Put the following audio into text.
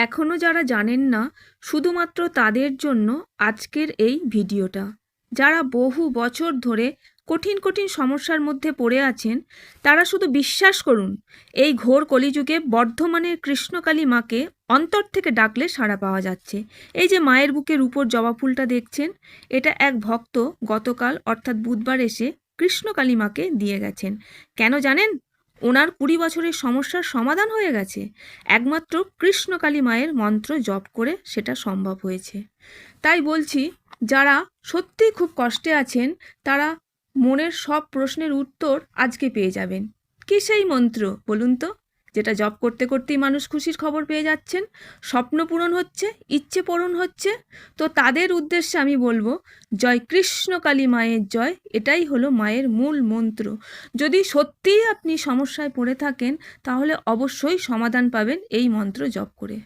এখনও যারা জানেন না, শুধুমাত্র তাদের জন্য আজকের এই ভিডিওটা। যারা বহু বছর ধরে কঠিন কঠিন সমস্যার মধ্যে পড়ে আছেন, তারা শুধু বিশ্বাস করুন, এই ঘোর কলিযুগে বর্ধমানের কৃষ্ণকালী মাকে অন্তর থেকে ডাকলে সাড়া পাওয়া যাচ্ছে। এই যে মায়ের বুকের উপর জবা ফুলটা দেখছেন, এটা এক ভক্ত গতকাল অর্থাৎ বুধবার এসে কৃষ্ণকালী মাকে দিয়ে গেছেন। কেন জানেন? ওনার 20 বছরের সমস্যার সমাধান হয়ে গেছে। একমাত্র কৃষ্ণকালী মায়ের মন্ত্র জপ করে সেটা সম্ভব হয়েছে। তাই বলছি, যারা সত্যিই খুব কষ্টে আছেন, তারা মনের সব প্রশ্নের উত্তর আজকে পেয়ে যাবেন। কি সেই মন্ত্র বলুন তো, যেটা জপ করতে করতেই মানুষ খুশির খবর পেয়ে যাচ্ছেন, স্বপ্ন পূরণ হচ্ছে, ইচ্ছে পূরণ হচ্ছে? তো তাদের উদ্দেশ্যে আমি বলবো, জয় কৃষ্ণকালী মায়ের জয়। এটাই হলো মায়ের মূল মন্ত্র। যদি সত্যিই আপনি সমস্যায় পড়ে থাকেন, তাহলে অবশ্যই সমাধান পাবেন এই মন্ত্র জপ করে।